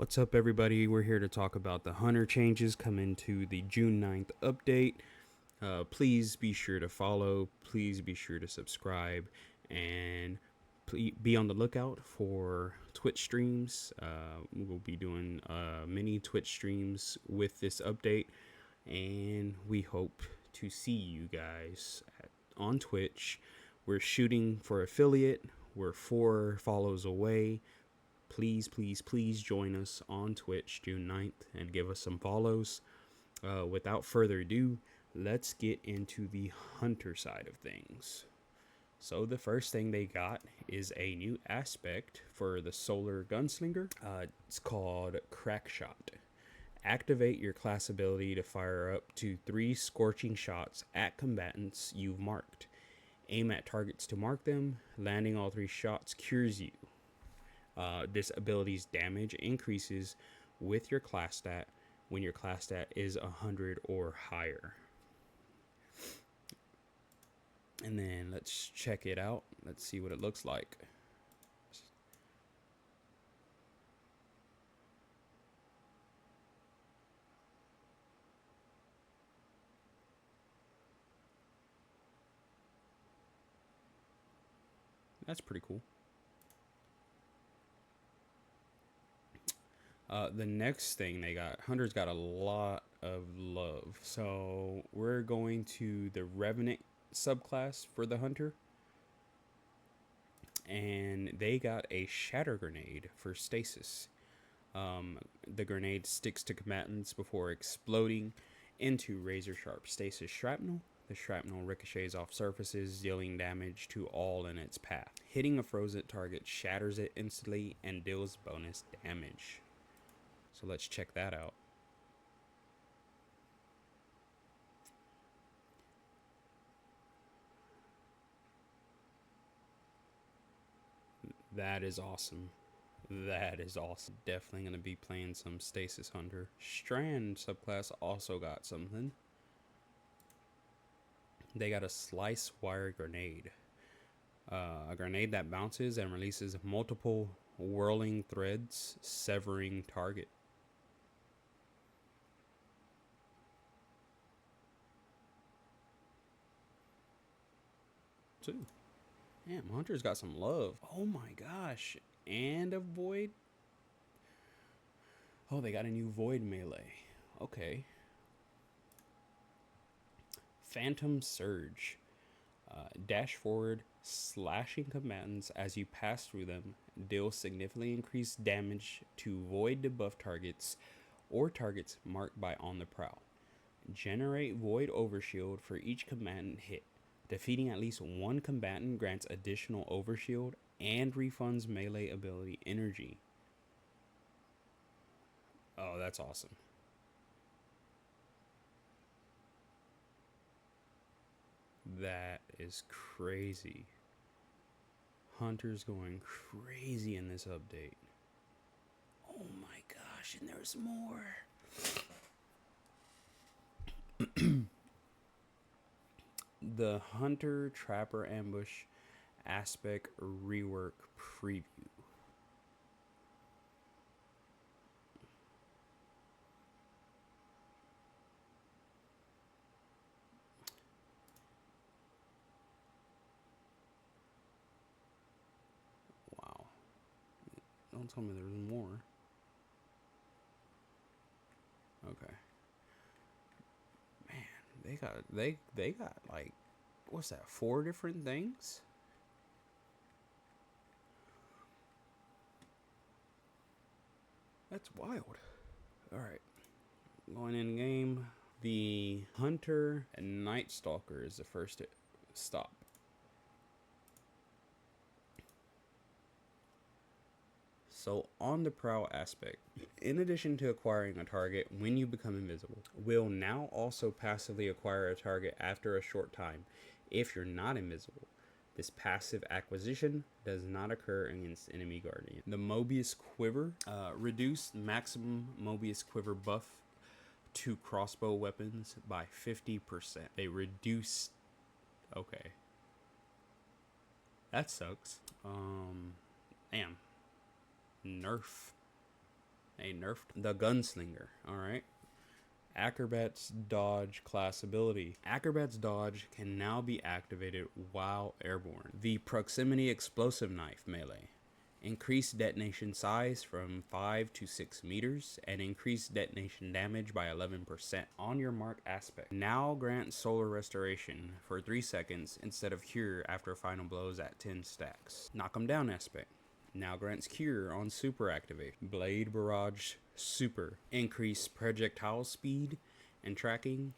What's up, everybody? We're here to talk about the Hunter changes coming to the June 9th update. Please be sure to follow, please be sure to subscribe, and please be on the lookout for Twitch streams. We'll be doing mini Twitch streams with this update, and we hope to see you guys on Twitch. We're shooting for affiliate. We're 4 follows away. Please join us on Twitch June 9th and give us some follows. Without further ado, let's get into the Hunter side of things. So the first thing they got is a new aspect for the Solar Gunslinger. It's called Crackshot. Activate your class ability to fire up to 3 scorching shots at combatants you've marked. Aim at targets to mark them. Landing all 3 shots cures you. This ability's damage increases with your class stat when your class stat is 100 or higher. And then let's check it out. Let's see what it looks like. That's pretty cool. The next thing they got, Hunter's got a lot of love. So we're going to the Revenant subclass for the Hunter. And they got a Shatter Grenade for stasis. The grenade sticks to combatants before exploding into razor sharp stasis shrapnel. The shrapnel ricochets off surfaces, dealing damage to all in its path. Hitting a frozen target shatters it instantly and deals bonus damage. So let's check that out. That is awesome. That is awesome. Definitely going to be playing some Stasis Hunter. Strand subclass also got something. They got a Slice Wire Grenade. A grenade that bounces and releases multiple whirling threads, severing target. Too. Damn, Hunter's got some love. Oh my gosh. And a Void. Oh, they got a new Void melee. Okay. Phantom Surge. Dash forward, slashing combatants as you pass through them. Deal significantly increased damage to Void debuff targets or targets marked by On the Prowl. Generate Void Overshield for each combatant hit. Defeating at least 1 combatant grants additional overshield and refunds melee ability energy. Oh, that's awesome. That is crazy. Hunter's going crazy in this update. Oh my gosh, and there's more. The Hunter Trapper Ambush Aspect Rework Preview. Wow. Don't tell me there's more. Okay. Man, they got like, what's that, 4 different things? That's wild. Alright. Going in game. The Hunter and Night Stalker is the first stop. So on the Prowl aspect, in addition to acquiring a target when you become invisible, will now also passively acquire a target after a short time if you're not invisible. This passive acquisition does not occur against enemy guardian. The Mobius Quiver, reduced maximum Mobius Quiver buff to crossbow weapons by 50%. They reduce. Okay. That sucks. Damn. Nerf. They nerfed the gunslinger. All right. Acrobat's dodge class ability. Acrobat's dodge can now be activated while airborne. The proximity explosive knife melee. Increase detonation size from 5 to 6 meters and increase detonation damage by 11% on your mark aspect. Now grants solar restoration for 3 seconds instead of cure after final blows at 10 stacks. Knock 'em down aspect. Now grants cure on super activation. Blade barrage super. Increase projectile speed and tracking.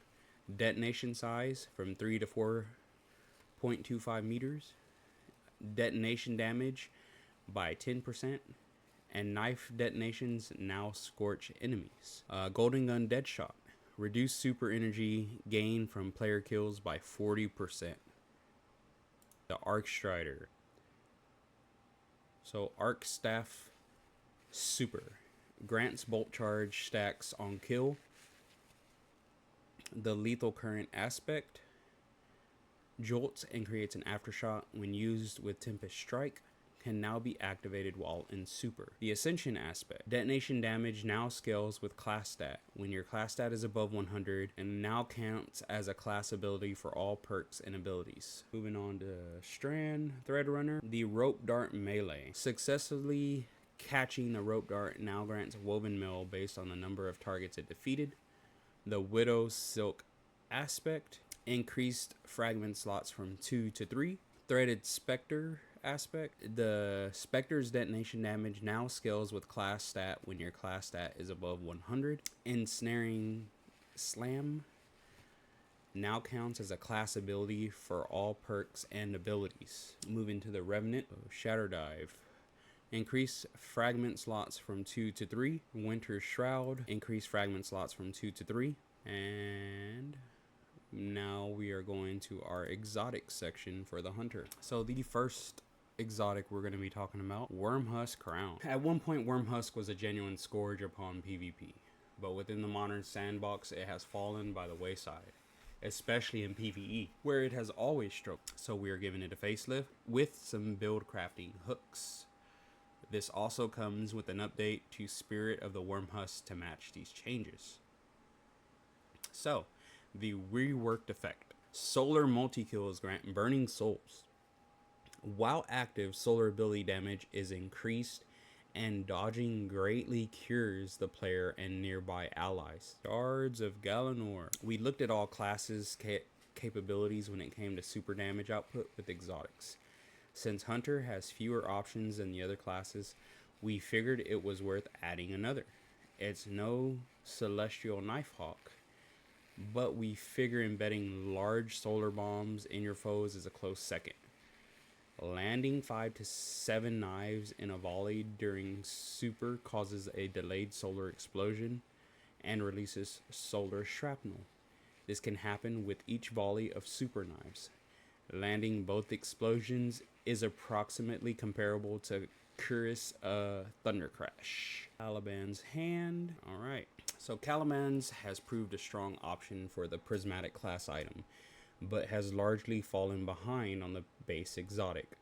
Detonation size from 3 to 4.25 meters. Detonation damage by 10%. And knife detonations now scorch enemies. Golden gun deadshot. Reduce super energy gain from player kills by 40%. The arc strider. So arc staff super grants bolt charge stacks on kill. The lethal current aspect jolts and creates an aftershock when used with Tempest Strike. Can now be activated while in super. The ascension aspect. Detonation damage now scales with class stat when your class stat is above 100 and now counts as a class ability for all perks and abilities. Moving on to strand thread runner. The rope dart melee. Successfully catching the rope dart now grants woven mail based on the number of targets it defeated. The widow silk aspect. Increased fragment slots from 2 to 3. Threaded specter aspect. The specter's detonation damage now scales with class stat when your class stat is above 100. Ensnaring slam now counts as a class ability for all perks and abilities. Moving to the revenant. Shatter dive. Increase fragment slots from 2 to 3. Winter shroud. Increase fragment slots from 2 to 3. And now we are going to our exotic section for the hunter. So the first exotic we're going to be talking about, Wormhusk Crown. At one point, Wormhusk was a genuine scourge upon PvP, but within the modern sandbox, it has fallen by the wayside, especially in PvE, where it has always struggled. So we are giving it a facelift with some build crafting hooks. This also comes with an update to Spirit of the Wormhusk to match these changes. So, the reworked effect. Solar multi-kills grant Burning Souls. While active, solar ability damage is increased and dodging greatly cures the player and nearby allies. Shards of Galanor. We looked at all classes' capabilities when it came to super damage output with exotics. Since Hunter has fewer options than the other classes, we figured it was worth adding another. It's no Celestial Knifehawk, but we figure embedding large solar bombs in your foes is a close second. Landing 5 to 7 knives in a volley during super causes a delayed solar explosion and releases solar shrapnel. This can happen with each volley of super knives. Landing both explosions is approximately comparable to Curus Thunder Crash. Caliban's Hand. Alright, so Caliban's has proved a strong option for the prismatic class item, but has largely fallen behind on the base exotic.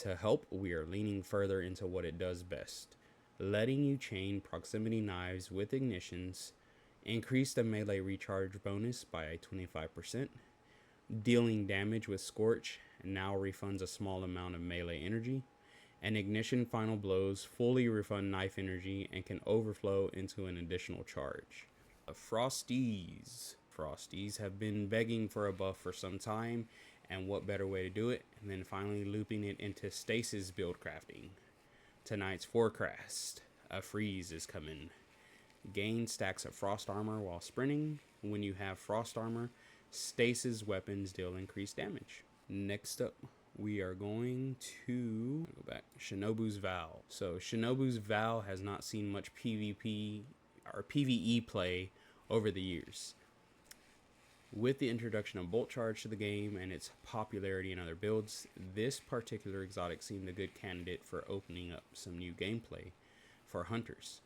To help, we are leaning further into what it does best, letting you chain proximity knives with ignitions, increase the melee recharge bonus by 25%, dealing damage with Scorch now refunds a small amount of melee energy, and ignition final blows fully refund knife energy and can overflow into an additional charge. Frosties. Frosties have been begging for a buff for some time, and what better way to do it than finally looping it into stasis build crafting. Tonight's forecast, a freeze is coming. Gain stacks of frost armor while sprinting. When you have frost armor, stasis weapons deal increased damage. Next up, we are going to go back. Shinobu's Vow. So Shinobu's Vow has not seen much PvP or PvE play over the years. With the introduction of Bolt Charge to the game and its popularity in other builds, this particular exotic seemed a good candidate for opening up some new gameplay for hunters.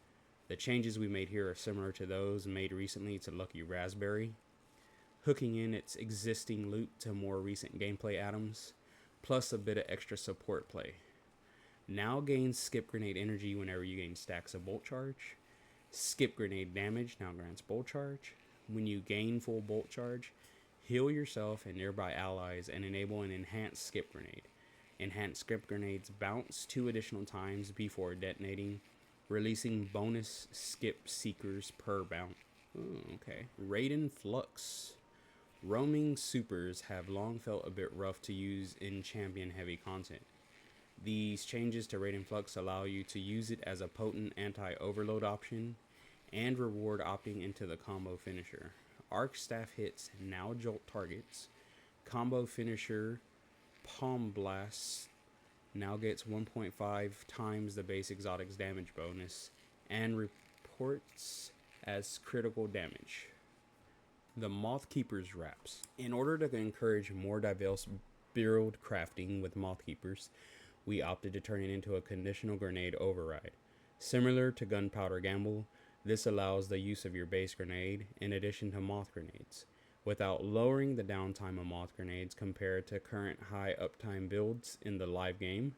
The changes we made here are similar to those made recently to Lucky Raspberry, hooking in its existing loot to more recent gameplay items, plus a bit of extra support play. Now gain skip grenade energy whenever you gain stacks of Bolt Charge. Skip grenade damage now grants bolt charge. When you gain full bolt charge, heal yourself and nearby allies and enable an enhanced skip grenade. Enhanced skip grenades bounce 2 additional times before detonating, releasing bonus skip seekers per bounce. Ooh, okay. Raid and Flux. Roaming supers have long felt a bit rough to use in champion heavy content. These changes to Raid and Flux allow you to use it as a potent anti-overload option and reward opting into the combo finisher. Arc staff hits now jolt targets. Combo finisher Palm Blast now gets 1.5 times the base exotic's damage bonus and reports as critical damage. The Moth Keeper's Wraps. In order to encourage more diverse build crafting with Moth Keepers, we opted to turn it into a conditional grenade override. Similar to Gunpowder Gamble, this allows the use of your base grenade in addition to moth grenades, without lowering the downtime of moth grenades compared to current high uptime builds in the live game,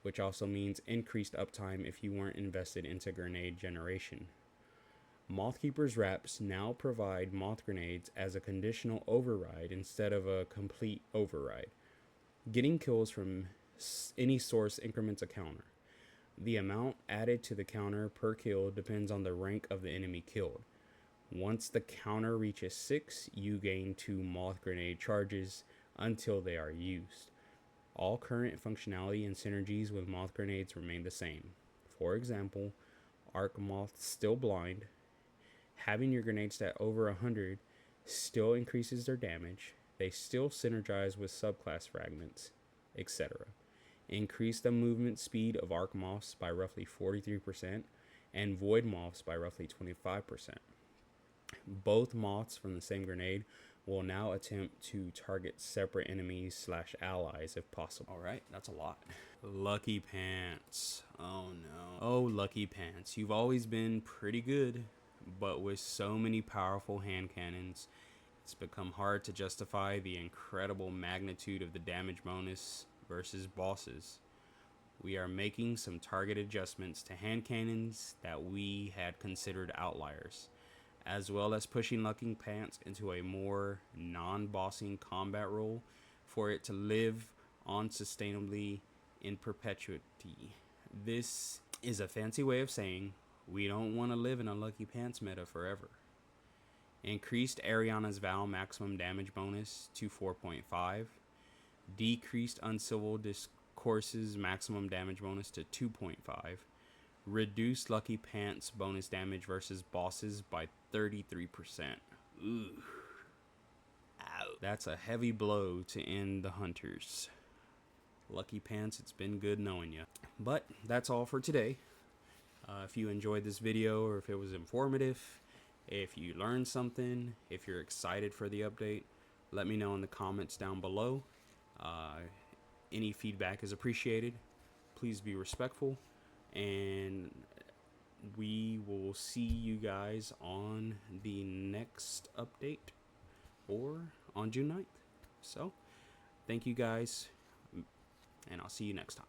which also means increased uptime if you weren't invested into grenade generation. Mothkeeper's Wraps now provide moth grenades as a conditional override instead of a complete override. Getting kills from any source increments a counter. The amount added to the counter per kill depends on the rank of the enemy killed. Once the counter reaches 6, you gain 2 moth grenade charges until they are used. All current functionality and synergies with moth grenades remain the same. For example, Arc Moth Still Blind. Having your grenade stat over 100 still increases their damage. They still synergize with subclass fragments, etc. Increase the movement speed of Arc Moths by roughly 43% and Void Moths by roughly 25%. Both moths from the same grenade will now attempt to target separate enemies / allies if possible. Alright, that's a lot. Lucky Pants. Oh no. Oh, Lucky Pants. You've always been pretty good, but with so many powerful hand cannons, it's become hard to justify the incredible magnitude of the damage bonus versus bosses. We are making some target adjustments to hand cannons that we had considered outliers, as well as pushing Lucky Pants into a more non-bossing combat role for it to live on sustainably in perpetuity. This is a fancy way of saying we don't want to live in a Lucky Pants meta forever. Increased Ariana's Vow maximum damage bonus to 4.5. Decreased Uncivil Discourse's maximum damage bonus to 2.5. Reduced Lucky Pants bonus damage versus bosses by 33%. Ooh. Ow. That's a heavy blow to end the hunters. Lucky Pants, it's been good knowing you. But that's all for today. If you enjoyed this video or if it was informative, if you learned something, if you're excited for the update, let me know in the comments down below. Any feedback is appreciated. Please be respectful, and we will see you guys on the next update or on June 9th. So, thank you guys, and I'll see you next time.